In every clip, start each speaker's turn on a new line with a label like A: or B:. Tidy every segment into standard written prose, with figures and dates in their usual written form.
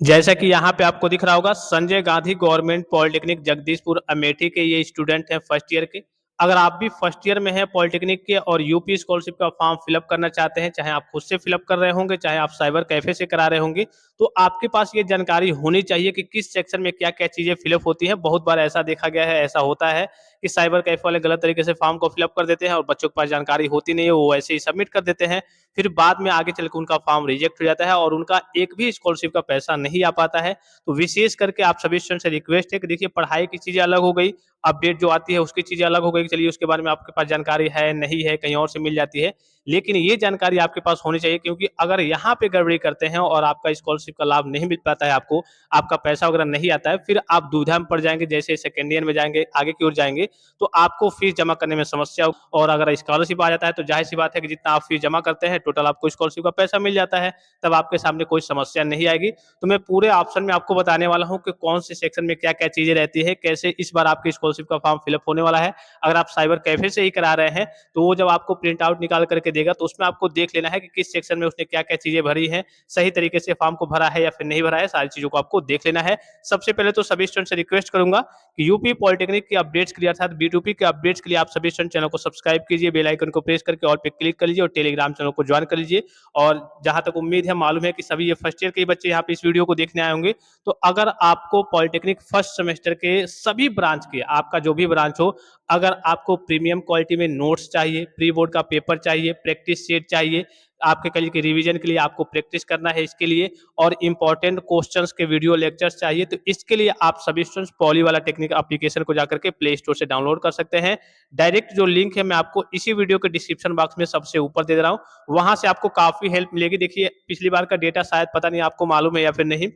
A: जैसा कि यहाँ पे आपको दिख रहा होगा, संजय गांधी गवर्नमेंट पॉलिटेक्निक जगदीशपुर अमेठी के ये स्टूडेंट हैं फर्स्ट ईयर के। अगर आप भी फर्स्ट ईयर में हैं पॉलिटेक्निक के और यूपी स्कॉलरशिप का फॉर्म फिलअप करना चाहते हैं, चाहे आप खुद से फिलअप कर रहे होंगे, चाहे आप साइबर कैफे से करा रहे होंगे, तो आपके पास ये जानकारी होनी चाहिए कि किस सेक्शन में क्या क्या चीजें फिलअप होती हैं। बहुत बार ऐसा देखा गया है, ऐसा होता है कि साइबर कैफे वाले गलत तरीके से फॉर्म को फिलअप कर देते हैं और बच्चों के पास जानकारी होती नहीं है, वो ऐसे ही सबमिट कर देते हैं। फिर बाद में आगे चल के उनका फॉर्म रिजेक्ट हो जाता है और उनका एक भी स्कॉलरशिप का पैसा नहीं आ पाता है। तो विशेष करके आप सभी स्टूडेंट से रिक्वेस्ट है कि देखिए, पढ़ाई की चीजें अलग हो गई, अपडेट जो आती है उसकी चीजें अलग हो गई, चलिए उसके बारे में आपके पास जानकारी है नहीं है, कहीं और से मिल जाती है, लेकिन ये जानकारी आपके पास होनी चाहिए, क्योंकि अगर यहाँ पे गड़बड़ी करते हैं और आपका स्कॉलरशिप का लाभ नहीं मिल पाता है, आपको आपका पैसा वगैरह नहीं आता है, फिर आप दुविधा में पड़ जाएंगे। जैसे सेकेंड ईयर में जाएंगे, आगे की ओर जाएंगे, तो आपको फीस जमा करने में समस्या होगी। और अगर स्कॉलरशिप आ जाता है तो जाहिर सी बात है कि जितना आप फीस जमा करते हैं टोटल आपको स्कॉलरशिप का पैसा मिल जाता है, तब आपके सामने कोई समस्या नहीं आएगी। तो मैं पूरे ऑप्शन में आपको बताने वाला हूँ कि कौन से सेक्शन में क्या क्या चीजें रहती है, कैसे इस बार आपके स्कॉलरशिप का फॉर्म फिलअप होने वाला है। अगर आप साइबर कैफे से ही करा रहे हैं तो वो जब आपको प्रिंट आउट निकाल करके देगा तो उसमें आपको देख लेना है कि किस सेक्शन में उसने क्या क्या चीजें भरी हैं, सही तरीके से फॉर्म को भरा है या फिर नहीं भरा है, सारी चीजों को आपको देख लेना है। सबसे पहले तो सभी स्टूडेंट से रिक्वेस्ट करूंगा कि यूपी पॉलिटेक्निक के अपडेट्स के लिए अर्थात बी2पी के अपडेट्स के लिए आप सभी स्टूडेंट चैनल को सब्सक्राइब कीजिए, बेल आइकन को प्रेस करके ऑल पे क्लिक कर लीजिए और टेलीग्राम चैनल को ज्वाइन कर लीजिए। और जहां तक उम्मीद है, मालूम है कि सभी ये फर्स्ट ईयर के बच्चे यहाँ पे इस वीडियो को देखने आए होंगे, तो अगर आपको पॉलिटेक्निक फर्स्ट सेमेस्टर के सभी ब्रांच के, आपका जो भी ब्रांच हो, अगर आपको प्रीमियम क्वालिटी में नोट्स चाहिए, प्री बोर्ड का पेपर चाहिए, प्रैक्टिस सेट चाहिए, आपके कल के रिवीजन के लिए आपको प्रैक्टिस करना है इसके लिए, और इंपॉर्टेंट क्वेश्चंस के वीडियो लेक्चर्स चाहिए, तो इसके लिए आप सभी स्टूडेंट्स पॉली वाला टेक्निक एप्लीकेशन को जाकर के प्ले स्टोर से डाउनलोड कर सकते हैं। डायरेक्ट जो लिंक है मैं आपको इसी वीडियो के डिस्क्रिप्शन बॉक्स में सबसे ऊपर दे रहा हूँ, वहां से आपको काफी हेल्प मिलेगी। देखिए, पिछली बार का डेटा शायद पता नहीं आपको मालूम है या फिर नहीं,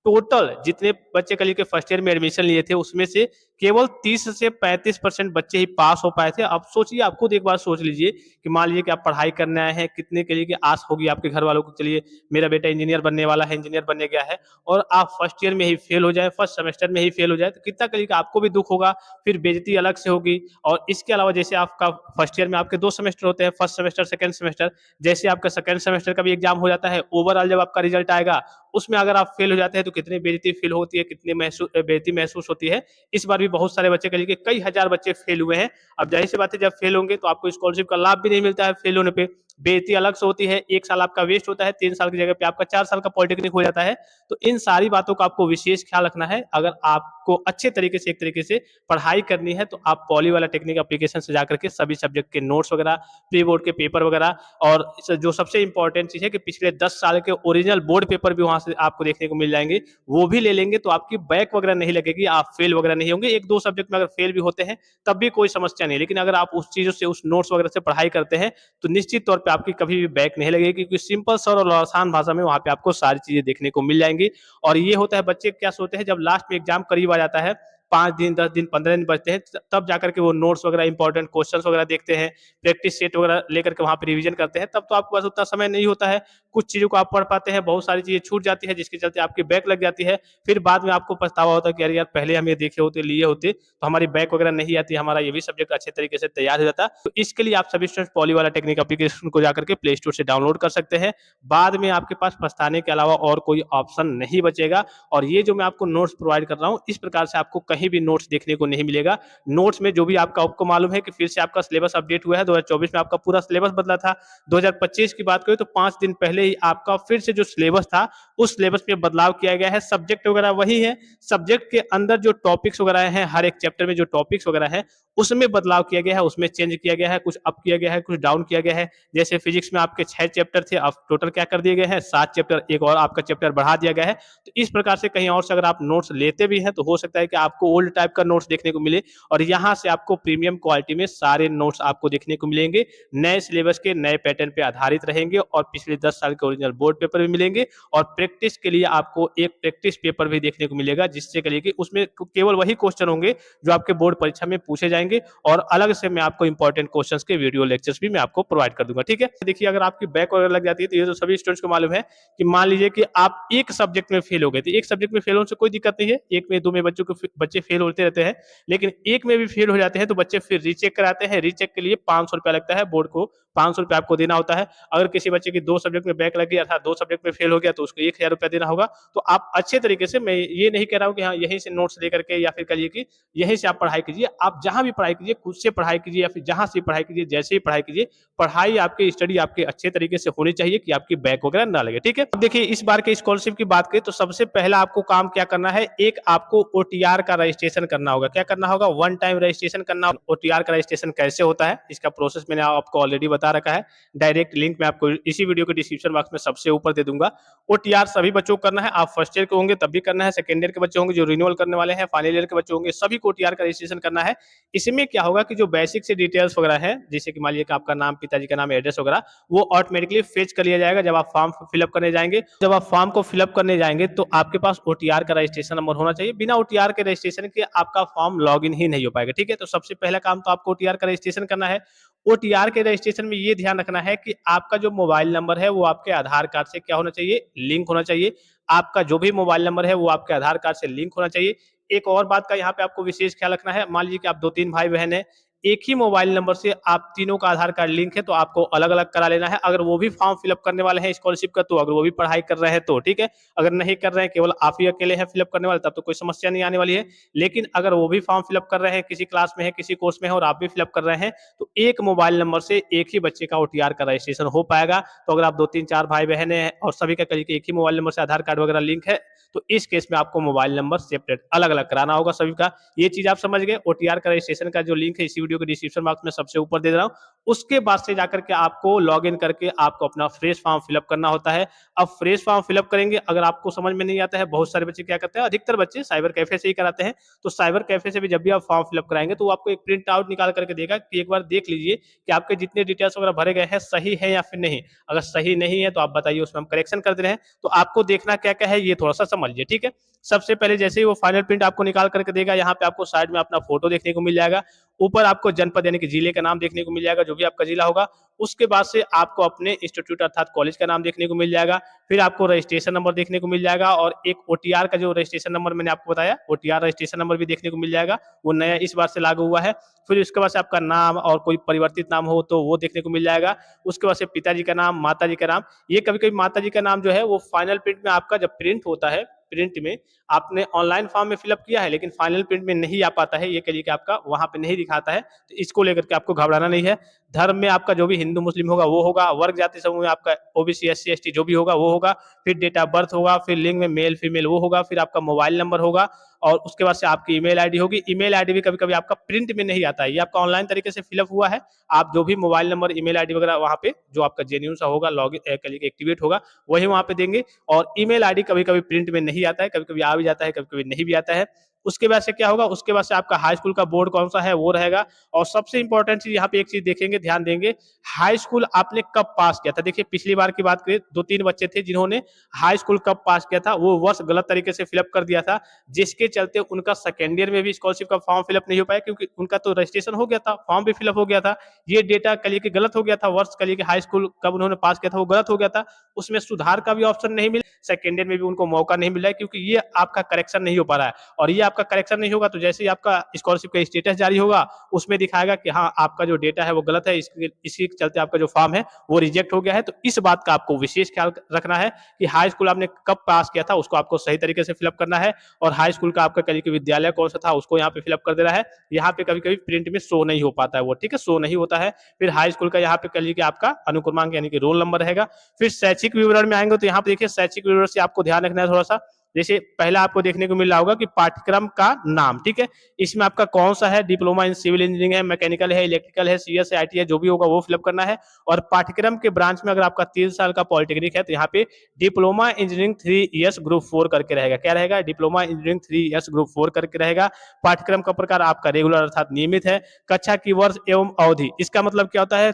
A: टोटल जितने बच्चे कल के फर्स्ट ईयर में एडमिशन लिए थे उसमें से केवल 30 से 35% बच्चे ही पास हो पाए थे। अब सोचिए, आप खुद एक बार सोच लीजिए कि मान लीजिए कि आप पढ़ाई करने आए हैं, कितने के लिए कि आस होगी आपके घर वालों को, चलिए मेरा बेटा इंजीनियर बनने वाला है, इंजीनियर बनने गया है, और आप फर्स्ट ईयर में ही फेल हो जाए, फर्स्ट सेमेस्टर में ही फेल हो जाए, तो कितना कल आपको भी दुख होगा, फिर बेइज्जती अलग से होगी। और इसके अलावा जैसे आपका फर्स्ट ईयर में आपके 2 सेमेस्टर होते हैं, फर्स्ट सेमेस्टर सेकंड सेमेस्टर, जैसे आपका सेकंड सेमेस्टर का भी एग्जाम हो जाता है, ओवरऑल जब आपका रिजल्ट आएगा उसमें अगर आप फेल हो जाते हैं तो कितनी बेइज्जती फील होती है, कितनी बेइज्जती महसूस होती है। इस बार भी बहुत सारे बच्चे कल के कई हजार बच्चे फेल हुए हैं। अब जाहिर सी बात है, जब फेल होंगे तो आपको स्कॉलरशिप का लाभ भी नहीं मिलता है, फेल होने पे बेइज्जती अलग से होती है, 1 साल आपका वेस्ट होता है, 3 साल की जगह पे आपका 4 साल का पॉलिटेक्निक हो जाता है। तो इन सारी बातों का आपको विशेष ख्याल रखना है। अगर आपको अच्छे तरीके से, एक तरीके से पढ़ाई करनी है, तो आप पॉली वाला टेक्निक एप्लीकेशन से जाकर के सभी सब्जेक्ट के नोट्स वगैरह, प्री बोर्ड के पेपर वगैरह, और जो सबसे इंपॉर्टेंट चीज है कि पिछले 10 साल के ओरिजिनल बोर्ड पेपर भी वहां से आपको देखने को मिल जाएंगे, वो भी ले लेंगे तो आपकी बैक वगैरह नहीं लगेगी, आप फेल वगैरह नहीं होंगे। 1-2 सब्जेक्ट में अगर फेल भी होते हैं तब भी कोई समस्या नहीं, लेकिन अगर आप उस चीजों से, उस नोट्स वगैरह से पढ़ाई करते हैं तो निश्चित तौर पे आपकी कभी भी बैक नहीं लगेगी, क्योंकि सिंपल सर और आसान भाषा में वहां पे आपको सारी चीजें देखने को मिल जाएंगी। और ये होता है, बच्चे क्या सोचते हैं, जब लास्ट में एग्जाम करीब आ जाता है, 5 दिन, 10 दिन, 15 दिन बचते हैं, तब जाकर के वो नोट्स वगैरह, इंपॉर्टेंट क्वेश्चंस वगैरह देखते हैं, प्रैक्टिस सेट वगैरह लेकर के वहां पे रिवीजन करते हैं, तब तो आपके पास उतना समय नहीं होता है। कुछ चीजों को आप पढ़ पाते हैं, बहुत सारी चीजें छूट जाती है जिसके चलते आपकी बैक लग जाती है। फिर बाद में आपको पछतावा होता है कि अरे यार, पहले हम ये देखे होते, लिए होते, तो हमारी बैक वगैरह नहीं आती, हमारा ये भी सब्जेक्ट अच्छे तरीके से तैयार हो जाता। तो इसके लिए आप सभी स्टूडेंट्स पॉली वाला टेक्निक एप्लीकेशन को जाकर के प्ले स्टोर से डाउनलोड कर सकते हैं। बाद में आपके पास पछताने के अलावा और कोई ऑप्शन नहीं बचेगा। और ये जो मैं आपको नोट्स प्रोवाइड कर रहा हूँ, इस प्रकार से आपको कहीं भी नोट्स देखने को नहीं मिलेगा। नोट्स में जो भी आपको मालूम है कि फिर से आपका सिलेबस अपडेट हुआ है, 2024 में आपका पूरा सिलेबस बदला था। 2025 की बात करें तो 5 दिन पहले ही आपका फिर से जो सिलेबस था उस सिलेबस में बदलाव किया गया है। सब्जेक्ट वगैरह वही है, सब्जेक्ट के अंदर जो टॉपिक्स वगैरह हैं, हर एक चैप्टर में जो टॉपिक्स वगैरह हैं उसमें बदलाव किया गया है, उसमें चेंज किया गया है, कुछ अप किया गया है, कुछ डाउन किया गया है। जैसे फिजिक्स में आपके 6 चैप्टर थे, अब टोटल क्या कर दिए गए हैं, 7 चैप्टर, एक और आपका चैप्टर बढ़ा दिया गया है। तो इस प्रकार से कहीं और से अगर आप नोट्स लेते भी हैं तो हो सकता है कि आपको ओल्ड टाइप का नोट्स देखने को मिले, और यहाँ से आपको प्रीमियम क्वालिटी में सारे नोट्स आपको देखने को मिलेंगे, नए सिलेबस के नए पैटर्न पे आधारित रहेंगे, और पिछले 10 साल के ओरिजिनल बोर्ड पेपर भी मिलेंगे। और प्रैक्टिस के लिए आपको एक प्रैक्टिस पेपर भी देखने को मिलेगा, जिससे करिए कि उसमें केवल वही क्वेश्चन होंगे जो आपके बोर्ड परीक्षा में पूछे जाएंगे, और अलग से मैं आपको इंपॉर्टेंट क्वेश्चंस के वीडियो लेक्चर्स भी मैं आपको प्रोवाइड कर दूंगा। ठीक है, देखिए, अगर आपकी बैक वगैरह लग जाती है तो ये तो सभी स्टूडेंट्स को मालूम है कि मान लीजिए कि आप एक सब्जेक्ट में फेल हो गए थे, एक सब्जेक्ट में फेल होने से कोई दिक्कत नहीं है, एक में दो में बच्चे फेल होते रहते हैं, लेकिन एक में भी फेल हो जाते हैं तो बच्चे फिर रीचेक कराते हैं। रीचेक के लिए 500 रुपया लगता है, बोर्ड को 500 रुपया आपको देना होता है। अगर किसी बच्चे की 2 सब्जेक्ट में बैक लग गया अर्थात 2 सब्जेक्ट में फेल हो गया तो उसको 1000 रुपया देना होगा। तो आप अच्छे तरीके से, मैं ये नहीं कह रहा हूँ कि हाँ यहीं से नोट्स लेकर के या फिर कहिए कि यहीं से आप पढ़ाई कीजिए, आप जहाँ भी पढ़ाई कीजिए खुद से पढ़ाई कीजिए या फिर जहाँ से पढ़ाई कीजिए, जैसे ही पढ़ाई कीजिए, पढ़ाई आपकी स्टडी आपके अच्छे तरीके से होनी चाहिए कि आपकी बैक वगैरह ना लगे, ठीक है। अब देखिए इस बार के स्कॉलरशिप की बात करें तो सबसे पहला आपको काम क्या करना है, एक आपको ओटीआर का रजिस्ट्रेशन करना होगा। क्या करना होगा, वन टाइम रजिस्ट्रेशन करना होगा। ओटीआर का रजिस्ट्रेशन कैसे होता है, इसका प्रोसेस मैंने आपको ऑलरेडी बता रखा है, डायरेक्ट लिंक मैं आपको इसी वीडियो के डिस्क्रिप्शन बॉक्स में सबसे ऊपर दे दूंगा। ओटीआर सभी बच्चों को करना है, आप फर्स्ट ईयर के होंगे तब भी करना है, सेकंड ईयर के बच्चे होंगे जो रिन्यूअल करने वाले हैं, फाइनल ईयर के बच्चे होंगे, सभी को ओटीआर का रजिस्ट्रेशन करना है। इसमें क्या होगा कि जो बेसिक से डिटेल्स वगैरह है, जैसे कि मान लीजिए कि आपका नाम, पिताजी का नाम, एड्रेस वगैरह, वो ऑटोमेटिकली फेच कर लिया जाएगा जब आप फॉर्म फिलअप करने जाएंगे। जब आप फॉर्म को फिलअप करने जाएंगे तो आपके पास ओटीआर का रजिस्ट्रेशन नंबर होना चाहिए। बिना ओटीआर के रजिस्ट्रेशन के आपका फॉर्म लॉगिन ही नहीं हो पाएगा, ठीक है। तो सबसे पहला काम तो आपको ओटीआर का रजिस्ट्रेशन करना है। ओटीआर के रजिस्ट्रेशन में ये ध्यान रखना है कि आपका जो मोबाइल नंबर है वो आपके आधार कार्ड से क्या होना चाहिए, लिंक होना चाहिए। आपका जो भी मोबाइल नंबर है वो आपके आधार कार्ड से लिंक होना चाहिए। एक और बात का यहाँ पे आपको विशेष ख्याल रखना है, मान लीजिए कि आप 2-3 भाई बहन हैं, एक ही मोबाइल नंबर से आप तीनों का आधार कार्ड लिंक है तो आपको अलग अलग करा लेना है। अगर वो भी फॉर्म फिलअप करने वाले हैं स्कॉलरशिप का, तो अगर वो भी पढ़ाई कर रहे हैं तो ठीक है, अगर नहीं कर रहे हैं, केवल आप ही अकेले हैं फिलअप करने वाले, तब तो कोई समस्या नहीं आने वाली है। लेकिन अगर वो भी फॉर्म फिलअप कर रहे हैं, किसी क्लास में है, किसी कोर्स में है और आप भी फिलअप कर रहे हैं, तो एक मोबाइल नंबर से एक ही बच्चे का ओटीआर का रजिस्ट्रेशन हो पाएगा। तो अगर आप 2-3-4 भाई बहन हैं और सभी का कहिए कि एक ही मोबाइल नंबर से आधार कार्ड वगैरह लिंक है, तो इस केस में आपको मोबाइल नंबर सेपरेट अलग अलग कराना होगा सभी का। ये चीज आप समझ गए। ओटीआर का रजिस्ट्रेशन का जो लिंक है इसी वीडियो के डिस्क्रिप्शन बॉक्स में सबसे ऊपर दे रहा हूँ। उसके बाद से जाकर के आपको लॉग इन करके आपको अपना फ्रेश फॉर्म फिलअप करना होता है। अब फ्रेश फॉर्म फिलअप करेंगे, अगर आपको समझ में नहीं आता है, बहुत सारे बच्चे क्या करते हैं, अधिकतर बच्चे साइबर कैफे से ही कराते हैं, तो साइबर कैफे से भी जब भी आप फॉर्म फिलअप कराएंगे तो वो आपको एक प्रिंट आउट निकाल करके देगा कि एक बार देख लीजिए कि आपके जितने डिटेल्स वगैरह भरे गए हैं सही है या फिर नहीं। अगर सही नहीं है तो आप बताइए, उसमें हम करेक्शन कर दे रहे हैं। तो आपको देखना क्या क्या है ये थोड़ा सा समझ लीजिए, ठीक है। सबसे पहले जैसे ही वो फाइनल प्रिंट आपको निकाल करके देगा, यहाँ पे आपको साइड में अपना फोटो देखने को मिल जाएगा, ऊपर आपको जनपद यानी कि जिले का नाम देखने को मिल जाएगा, जो भी आपका जिला होगा। उसके बाद से आपको अपने इंस्टीट्यूट अर्थात कॉलेज का नाम देखने को मिल जाएगा। फिर आपको रजिस्ट्रेशन नंबर देखने को मिल जाएगा और एक ओटीआर का जो रजिस्ट्रेशन नंबर मैंने आपको बताया, ओटीआर रजिस्ट्रेशन नंबर भी देखने को मिल जाएगा, वो नया इस बार से लागू हुआ है। फिर उसके बाद से आपका नाम और कोई परिवर्तित नाम हो तो वो देखने को मिल जाएगा। उसके बाद से पिताजी का नाम, माताजी का नाम। ये कभी कभी माताजी का नाम जो है वो फाइनल प्रिंट में आपका जब प्रिंट होता है, प्रिंट में आपने ऑनलाइन फॉर्म में फिलअप किया है लेकिन फाइनल प्रिंट में नहीं आ पाता है, ये कहिए कि आपका वहां पे नहीं दिखाता है, तो इसको लेकर के आपको घबराना नहीं है। धर्म में आपका जो भी हिंदू मुस्लिम होगा वो होगा, वर्ग जाति समूह में आपका ओबीसी एससी एसटी जो भी होगा वो होगा, फिर डेट ऑफ बर्थ होगा, फिर लिंग में मेल फीमेल वो होगा, फिर आपका मोबाइल नंबर होगा और उसके बाद से आपकी ईमेल आईडी होगी। ईमेल आईडी भी कभी कभी आपका प्रिंट में नहीं आता है, ये आपका ऑनलाइन तरीके से फिलअप हुआ है। आप जो भी मोबाइल नंबर ईमेल आईडी वगैरह वहाँ पे जो आपका जेन्युइन सा होगा, लॉग एक्टिवेट होगा, वही वहाँ पे देंगे। और ईमेल आईडी कभी कभी प्रिंट में नहीं आता है, कभी कभी आ भी जाता है, कभी कभी नहीं भी आता है। उसके बाद से क्या होगा, उसके बाद से आपका हाई स्कूल का बोर्ड कौन सा है वो रहेगा। और सबसे इंपॉर्टेंट चीज यहाँ पे एक चीज देखेंगे, ध्यान देंगे, हाई स्कूल आपने कब पास किया था। देखिए पिछली बार की बात करें, 2-3 बच्चे थे जिन्होंने हाई स्कूल कब पास किया था, वो वर्ष गलत तरीके से फिलअप कर दिया था, जिसके चलते उनका सेकेंड ईयर में भी स्कॉलरशिप का फॉर्म फिलअप नहीं हो पाया, क्योंकि उनका तो रजिस्ट्रेशन हो गया था, फॉर्म भी फिलअप हो गया था। ये डेटा कलिए कि गलत हो गया था, वर्ष कलिए कि हाई स्कूल कब उन्होंने पास किया था वो गलत हो गया था, उसमें सुधार का भी ऑप्शन नहीं मिला, सेकेंड ईयर में भी उनको मौका नहीं मिला है, क्योंकि ये आपका करेक्शन नहीं हो पा रहा है। और ये आपका करेक्शन नहीं होगा तो जैसे ही आपका स्कॉलरशिप का स्टेटस जारी होगा, उसमें दिखाएगा कि हाँ आपका जो डेटा है वो गलत है, इसी के चलते आपका जो फॉर्म है वो रिजेक्ट हो गया है। तो इस बात का आपको विशेष ख्याल रखना है कि हाई स्कूल आपने कब पास किया था उसको आपको सही तरीके से फिलअप करना है, और हाई स्कूल का आपका कहीं विद्यालय कौन सा था उसको यहाँ पे फिलअप कर देना है। यहाँ पे कभी कभी प्रिंट में शो नहीं हो पाता है वो, ठीक है, शो नहीं होता है। फिर हाई स्कूल का यहाँ पे कहिए कि आपका अनुक्रमांक यानी कि रोल नंबर रहेगा। फिर शैक्षिक विवरण में आएंगे तो यहाँ पे देखिए शैक्षिक विवरण से आपको ध्यान रखना है थोड़ा सा। जैसे पहला आपको देखने को मिल रहा होगा कि पाठ्यक्रम का नाम, ठीक है, इसमें आपका कौन सा है, डिप्लोमा इन सिविल इंजीनियरिंग है, मैकेनिकल है, इलेक्ट्रिकल है, सीएस है, आईटी है, जो भी होगा वो फिलअप करना है। और पाठ्यक्रम के ब्रांच में अगर आपका 3 साल का पॉलिटेक्निक है तो यहाँ पे डिप्लोमा इंजीनियरिंग 3 ईयर्स ग्रुप 4 करके रहेगा। क्या रहेगा, डिप्लोमा इंजीनियरिंग 3 ईयर्स ग्रुप 4 करके रहेगा। पाठ्यक्रम का प्रकार आपका रेगुलर अर्थात नियमित है। कक्षा की वर्ष एवं अवधि, इसका मतलब क्या होता है,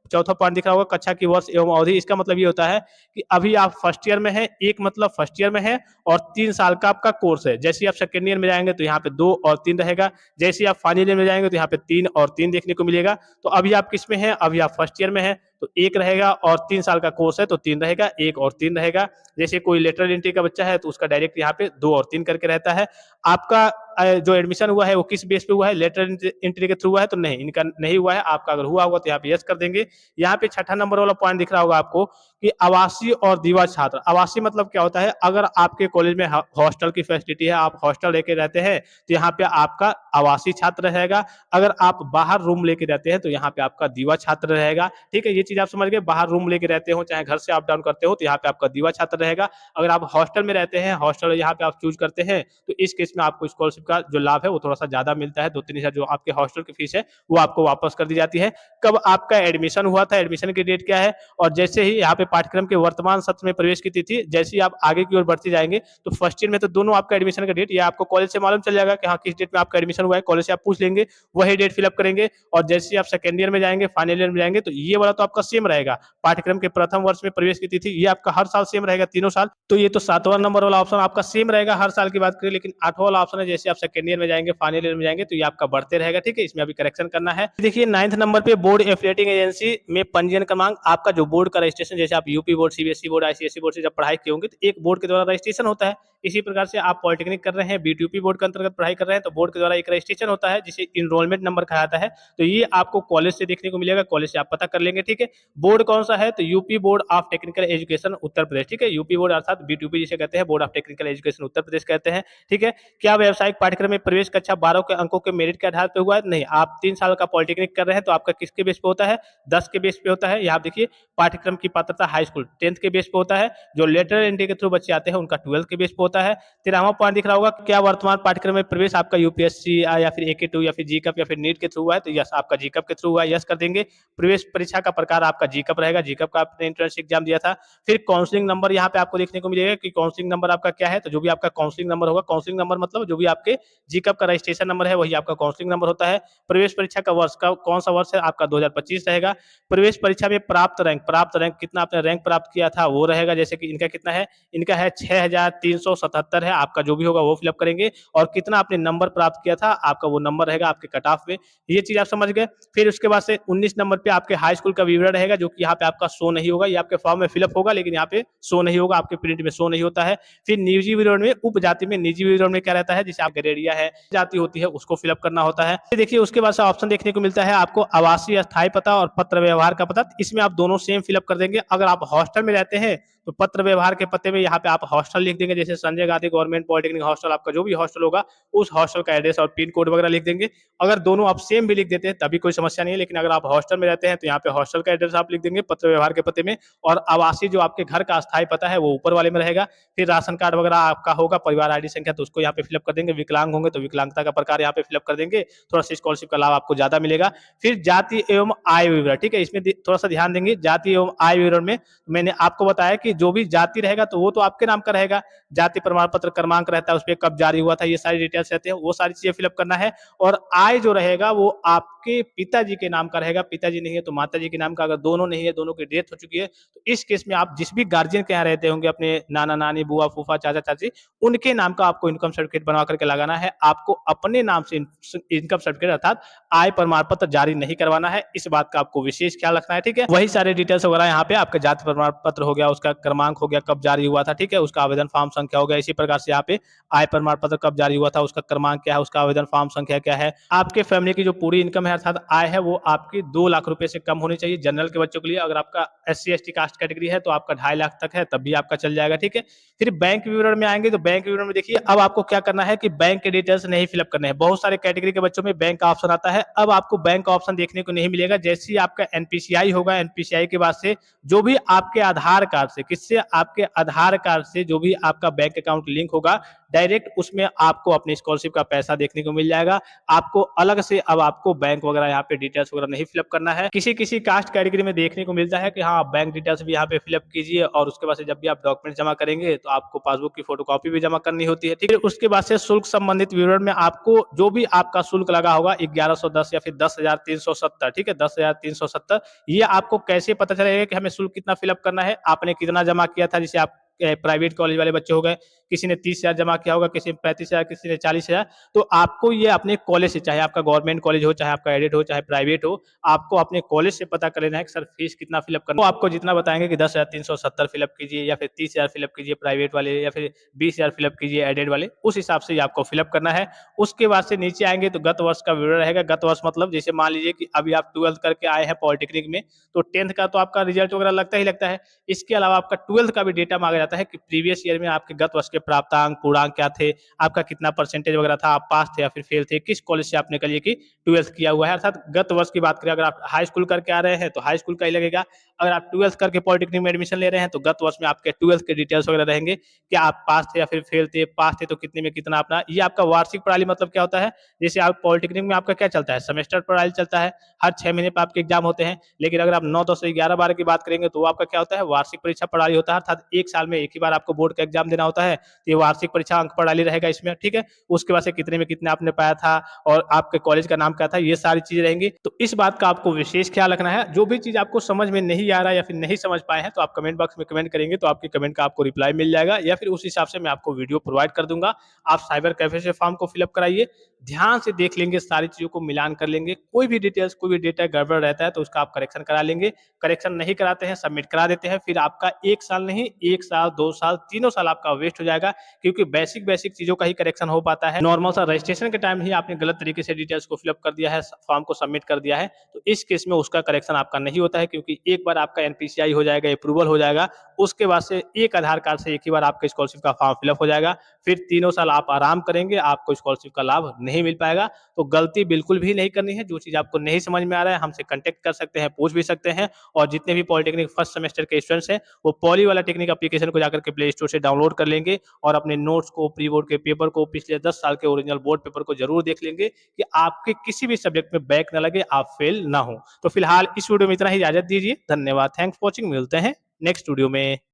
A: चौथा पॉइंट दिख रहा होगा, कक्षा की वर्ष एवं अवधि, इसका मतलब ये होता है कि अभी आप फर्स्ट ईयर में है, एक मतलब फर्स्ट ईयर में है और 3 साल का आपका कोर्स है। जैसे आप सेकेंड ईयर में जाएंगे तो यहाँ पे 2 और 3 रहेगा, जैसे आप फाइनल ईयर में जाएंगे तो यहाँ पे 3 और 3 देखने को मिलेगा। तो अभी आप किस में है, अभी आप फर्स्ट ईयर में है, तो 1 रहेगा, और 3 साल का कोर्स है तो 3 रहेगा, 1 और 3 रहेगा। जैसे कोई लेटरल एंट्री का बच्चा है तो उसका डायरेक्ट यहाँ पे 2 और 3 करके रहता है। आपका जो एडमिशन हुआ है वो किस बेस पे हुआ है, लेटरल एंट्री के थ्रू हुआ है तो नहीं, इनका नहीं हुआ है। आपका अगर हुआ होगा तो यहाँ पे यस कर देंगे। यहाँ पे छठा नंबर वाला पॉइंट दिख रहा होगा आपको कि आवासीय और दीवा छात्र। आवासीय मतलब क्या होता है, अगर आपके कॉलेज में हॉस्टल की फैसिलिटी है, आप हॉस्टल लेके रहते हैं तो यहाँ पे आपका आवासीय छात्र रहेगा। अगर आप बाहर रूम लेके रहते हैं तो यहाँ पे आपका दीवा छात्र रहेगा। ठीक है, ये चीज आप समझ गए। बाहर रूम लेके रहते हो, चाहे घर से अप डाउन करते हो, तो यहाँ पे आपका दीवा छात्र रहेगा। अगर आप हॉस्टल में रहते हैं, हॉस्टल यहाँ पे आप चूज करते हैं, तो इस केस में आपको स्कॉलरशिप का जो लाभ है वो थोड़ा सा ज्यादा मिलता है। 2-3 हजार जो आपके हॉस्टल की फीस है वो आपको वापस कर दी जाती है। कब आपका एडमिशन हुआ था, एडमिशन की डेट क्या है, और जैसे ही यहाँ पे पाठ्यक्रम के वर्तमान सत्र में प्रवेश की तिथि, जैसे ही आप आगे की ओर बढ़ते जाएंगे तो फर्स्ट ईयर में तो दोनों आपका एडमिशन का डेट ये आपको कॉलेज से मालूम चल जाएगा कि हाँ किस डेट में आपका एडमिशन हुआ है, कॉलेज से आप पूछ लेंगे, वही डेट फिलअप करेंगे। और जैसे ही आप सेकेंड ईयर में जाएंगे, फाइनल ईयर में जाएंगे, तो ये वाला तो आपका सेम रहेगा। पाठ्यक्रम के प्रथम वर्ष में प्रवेश की तिथि ये आपका हर साल सेम रहेगा, तीनों साल। तो ये तो 7वां नंबर वाला ऑप्शन आपका सेम रहेगा हर साल की बात करें। लेकिन 8वां वाला ऑप्शन है, जैसे आप सेकेंड ईयर में जाएंगे, फाइनल ईयर में जाएंगे, तो ये आपका बढ़ते रहेगा। ठीक है, इसमें अभी करेक्शन करना है। देखिए 9th नंबर पे बोर्ड एफिलिएटिंग एजेंसी में पंजीयन क्रमांक। आपका जो बोर्ड का रजिस्ट्रेशन, जैसे आप UP board, CBSE board, ICSE board से जब पढ़ाई किए होंगे तो एक बोर्ड के द्वारा रजिस्ट्रेशन होता है। इसी प्रकार से आप पॉलिटेक्निक कर रहे हैं, बीटीयूपी बोर्ड के अंतर्गत पढ़ाई कर रहे हैं, तो बोर्ड के द्वारा एक रजिस्ट्रेशन होता है जिसे इनरोलमेंट नंबर कहा जाता है। तो ये आपको कॉलेज से देखने को मिलेगा, कॉलेज से आप पता कर लेंगे। ठीक है, बोर्ड कौन सा है, तो UP board of technical education Uttar Pradesh. ठीक है, यूपी बोर्ड अर्थात बीटीयूपी जिसे कहते हैं, board of technical education Uttar Pradesh कहते हैं। ठीक है, क्या व्यावसायिक पाठ्यक्रम में प्रवेश कक्षा 12 के अंकों के मेरिट के आधार पर हुआ है, नहीं। आप 3 साल का पॉलिटेक्निक कर रहे हैं तो आपका किसके बेस पे होता है, 10 के बेस पे होता है। यहाँ देखिए पाठ्यक्रम की पात्रता हाई स्कूल 10th के बेस पे होता है। जो लेटरल एंट्री के थ्रू बच्चे आते हैं उनका 12th के बेस पे होता है। 13वां पॉइंट दिख रहा होगा, क्या वर्तमान पाठ्यक्रम में प्रवेश आपका यूपीएससी या फिर एके 2 या फिर जीकप या फिर नीट के थ्रू हुआ है, तो यस आपका जीकप के थ्रू हुआ है, यस कर देंगे। प्रवेश परीक्षा का प्रकार आपका जीकप रहेगा, जीकप का आपने एंट्रेंस एग्जाम दिया था। फिर काउंसलिंग नंबर यहाँ पे आपको देखने को मिलेगा कि काउंसलिंग नंबर आपका क्या है, तो जो भी आपका काउंसलिंग नंबर होगा, काउंसलिंग नंबर मतलब जो भी आपके जीकप का रजिस्ट्रेशन नंबर है वही आपका काउंसलिंग नंबर होता है। प्रवेश परीक्षा का वर्ष का कौन सा वर्ष है, आपका 2025 रहेगा। प्रवेश परीक्षा में प्राप्त रैंक कितना आपने रैंक प्राप्त किया था वो रहेगा। जैसे कि इनका कितना है, इनका है 6377 है, आपका जो भी होगा वो फिलअप करेंगे। और कितना आपने नंबर प्राप्त किया था, आपका वो नंबर रहेगा आपके कट ऑफ में। ये चीज आप समझ गए। फिर उसके बाद से 19 नंबर पे आपके हाई स्कूल का विवरण रहेगा, जो कि यहाँ पे आपका शो नहीं होगा, ये आपके फॉर्म में फिलअप होगा लेकिन यहाँ पे शो नहीं होगा, आपके प्रिंट में शो नहीं होता है। फिर निजी विवरण में, उपजाति में निजी विवरण में क्या रहता है, जैसे आप गरेड़िया है, जाति होती है, उसको फिलअप करना होता है। देखिए उसके बाद से ऑप्शन देखने को मिलता है आपको आवासीय स्थायी पता और पत्र व्यवहार का पता। इसमें आप दोनों सेम फिलअप कर देंगे। अगर आप हॉस्टल में रहते हैं तो पत्र व्यवहार के पते में यहाँ पे आप हॉस्टल लिख देंगे, जैसे Sanjay Gandhi government polytechnic hostel, आपका जो भी हॉस्टल होगा उस हॉस्टल का एड्रेस और पिन कोड वगैरह लिख देंगे। अगर दोनों आप सेम भी लिख देते हैं तभी कोई समस्या नहीं है, लेकिन अगर आप हॉस्टल में रहते हैं तो यहाँ पे हॉस्टल का एड्रेस आप लिख देंगे पत्र व्यवहार के पते में, और आवासीय जो आपके घर का अस्थायी पता है वो ऊपर वाले में रहेगा। फिर राशन कार्ड वगैरह आपका होगा, परिवार आईडी संख्या, तो उसको यहाँ पे फिलअप कर देंगे। विकलांग होंगे तो विकलांगता का प्रकार यहाँ पे फिलअप कर देंगे, थोड़ा सा स्कॉलरशिप का लाभ आपको ज्यादा मिलेगा। फिर जाति एवं आय विवरण, ठीक है, इसमें थोड़ा सा ध्यान देंगे। जाति एवं आय विवरण में मैंने आपको बताया कि जो भी जाति रहेगा तो वो तो आपके नाम का रहेगा, जाति प्रमाण पत्र क्रमांक रहता है, उस पर कब जारी हुआ था, ये सारी डिटेल्स रहते हैं, वो सारी चीजें फिलअप करना है। और आय जो रहेगा वो आपके पिताजी के नाम का रहेगा, पिताजी नहीं है तो माताजी के नाम का। अगर दोनों नहीं है, दोनों की डेथ हो चुकी है, तो इस केस में आप जिस भी गार्जियन के यहाँ रहते होंगे, अपने नाना नानी, बुआ फूफा, चाचा चाची, उनके नाम का आपको इनकम सर्टिफिकेट बनवा करके लगाना है। आपको अपने नाम से इनकम सर्टिफिकेट अर्थात आय प्रमाण पत्र जारी नहीं करवाना है, इस बात का आपको विशेष ख्याल रखना है। ठीक है, वही सारे डिटेल्स वगैरह यहाँ पे आपका जाति प्रमाण पत्र हो गया, उसका क्रमांक हो गया, कब जारी हुआ था, ठीक है, उसका आवेदन फॉर्म संख्या हो गया। इसी प्रकार से यहाँ पे आय प्रमाण पत्र कब जारी हुआ था, उसका क्रमांक क्या है, उसका आवेदन फॉर्म संख्या क्या है। आपके फैमिली की जो पूरी इनकम है अर्थात आय है वो आपकी 2 लाख रुपए से कम होनी चाहिए जनरल के बच्चों के लिए। अगर आपका SC ST कास्ट कैटेगरी है तो आपका 2.5 लाख तक है, तब भी आपका चल जाएगा। ठीक है, फिर बैंक विवरण में आएंगे तो बैंक विवरण में देखिए अब आपको क्या करना है कि बैंक के डिटेल्स नहीं फिलअप करने हैं। बहुत सारे कैटेगरी के बच्चों में बैंक का ऑप्शन आता है, अब आपको बैंक का ऑप्शन देखने को नहीं मिलेगा। जैसे ही आपका NPCI होगा, NPCI के बाद से जो भी आपके आधार कार्ड से, किससे, आपके आधार कार्ड से जो भी आपका बैंक अकाउंट लिंक होगा, डायरेक्ट उसमें आपको अपनी स्कॉलरशिप का पैसा देखने को मिल जाएगा। आपको अलग से अब आपको बैंक वगैरह यहाँ पे डिटेल्स वगैरह नहीं फिलअप करना है। किसी किसी कास्ट कैटेगरी में देखने को मिलता है कि हाँ बैंक डिटेल्स भी यहाँ पे फिलअप कीजिए, और उसके बाद से जब भी आप डॉक्यूमेंट जमा करेंगे तो आपको पासबुक की फोटोकॉपी भी जमा करनी होती है। ठीक है, उसके बाद से शुल्क संबंधित विवरण में आपको जो भी आपका शुल्क लगा होगा 1110 या फिर 10,370, ठीक है, 10,370, ये आपको कैसे पता चलेगा कि हमें शुल्क कितना फिलअप करना है, आपने कितना जमा किया था। जैसे आप प्राइवेट कॉलेज वाले बच्चे हो गए, किसी ने 30,000 जमा किया होगा, किसी ने 35,000, किसी ने 40,000। तो आपको ये अपने कॉलेज से, चाहे आपका गवर्नमेंट कॉलेज हो, चाहे आपका एडेड हो, चाहे प्राइवेट हो, आपको अपने कॉलेज से पता कर लेना है कि सर फीस कितना फिलअप करना है। वो आपको जितना बताएंगे कि 10,370 फिलअप कीजिए, या फिर 30,000 फिलअप कीजिए प्राइवेट वाले, या फिर 20,000 फिलअप कीजिए एडेड वाले, उस हिसाब से ही आपको फिलअप करना है। उसके बाद से नीचे आएंगे तो गत वर्ष का विवरण रहेगा। गत वर्ष मतलब जैसे मान लीजिए कि अभी आप 12th करके आए हैं पॉलिटेक्निक में, तो 10th का तो आपका रिजल्ट वगैरह लगता ही लगता है। इसके अलावा आपका 12th का भी डेटा मांगा जाता है कि प्रीवियस ईयर में आपके गत वर्ष के प्राप्तांक पूर्णांक क्या थे, आपका कितना परसेंटेज वगैरह था, आप पास थे या फिर फेल थे, किस कॉलेज से आपने करिए कि 12th किया हुआ है। अर्थात गत वर्ष की बात करें, अगर आप हाई स्कूल करके आ रहे हैं तो हाई स्कूल का ही लगेगा। अगर आप 12th करके पॉलिटेक्निक में एडमिशन ले रहे हैं तो गत वर्ष में आपके 12th के डिटेल्स वगैरह रहेंगे कि आप पास थे या फिर फेल थे, पास थे तो कितने में कितना अपना। ये आपका वार्षिक प्रणाली मतलब क्या होता है, जैसे आप पॉलिटेक्निक में आपका क्या चलता है, सेमेस्टर प्रणाली चलता है, हर 6 महीने पर आपके एग्जाम होते हैं। लेकिन अगर आप 9, 10, 11, 12 की बात करेंगे तो आपका क्या होता है, वार्षिक परीक्षा प्रणाली होता है। अर्थात एक साल में एक ही बार आपको बोर्ड का एग्जाम देना होता है। तो ये वार्षिक परीक्षा अंक प्रणाली रहेगा इसमें, ठीक है। उसके बाद से कितने में कितने आपने पाया था और आपके कॉलेज का नाम क्या था, ये सारी चीजें रहेंगी। तो इस बात का आपको विशेष ख्याल रखना है। जो भी चीज आपको समझ में नहीं आ रहा है या फिर नहीं समझ पाए हैं तो आप कमेंट बॉक्स में कमेंट करेंगे तो आपके कमेंट का आपको रिप्लाई मिल जाएगा, या फिर उस हिसाब से मैं आपको वीडियो प्रोवाइड कर दूंगा। आप साइबर कैफे से फॉर्म को फिलअप कराइए, ध्यान से देख लेंगे, सारी चीजों को मिलान कर लेंगे। कोई भी डिटेल्स, कोई भी डेटा गड़बड़ रहता है तो उसका आप करेक्शन करा लेंगे। करेक्शन नहीं कराते हैं, सबमिट करा देते हैं, फिर आपका 1 साल नहीं, 1 साल, 2 साल, तीनों साल आपका वेस्ट हो जाएगा। क्योंकि बेसिक बेसिक चीजों का ही करेक्शन हो पाता है। नॉर्मल सा रजिस्ट्रेशन के टाइम ही आपने गलत तरीके से डिटेल्स को फिलअप कर दिया है, फॉर्म को सबमिट कर दिया है, तो इस केस में उसका करेक्शन आपका नहीं होता है। क्योंकि एक बार आपका एनपीसीआई हो जाएगा, अप्रूवल हो जाएगा, उसके बाद से एक आधार कार्ड से एक ही बार आपका स्कॉलरशिप का फॉर्म फिलअप हो जाएगा। फिर तीनों साल आप आराम करेंगे, आपको स्कॉलरशिप का लाभ नहीं मिल पाएगा। तो गलती बिल्कुल भी नहीं करनी है। जो चीज आपको नहीं समझ में आ रहा है, हमसे कांटेक्ट कर सकते हैं, पूछ भी सकते हैं। और जितने भी पॉलिटेक्निक फर्स्ट सेमेस्टर के स्टूडेंट्स हैं, वो पॉली वाला टेक्निक एप्लीकेशन को जाकर के प्ले स्टोर से डाउनलोड कर लेंगे और अपने नोट्स को, प्री बोर्ड के पेपर को, पिछले 10 साल के ओरिजिनल बोर्ड पेपर को जरूर देख लेंगे कि आपके किसी भी सब्जेक्ट में बैक ना लगे, आप फेल ना हो। तो फिलहाल इस वीडियो में इतना ही, इजाजत दीजिए। धन्यवाद, थैंक्स फॉर वॉचिंग। मिलते हैं नेक्स्ट वीडियो में।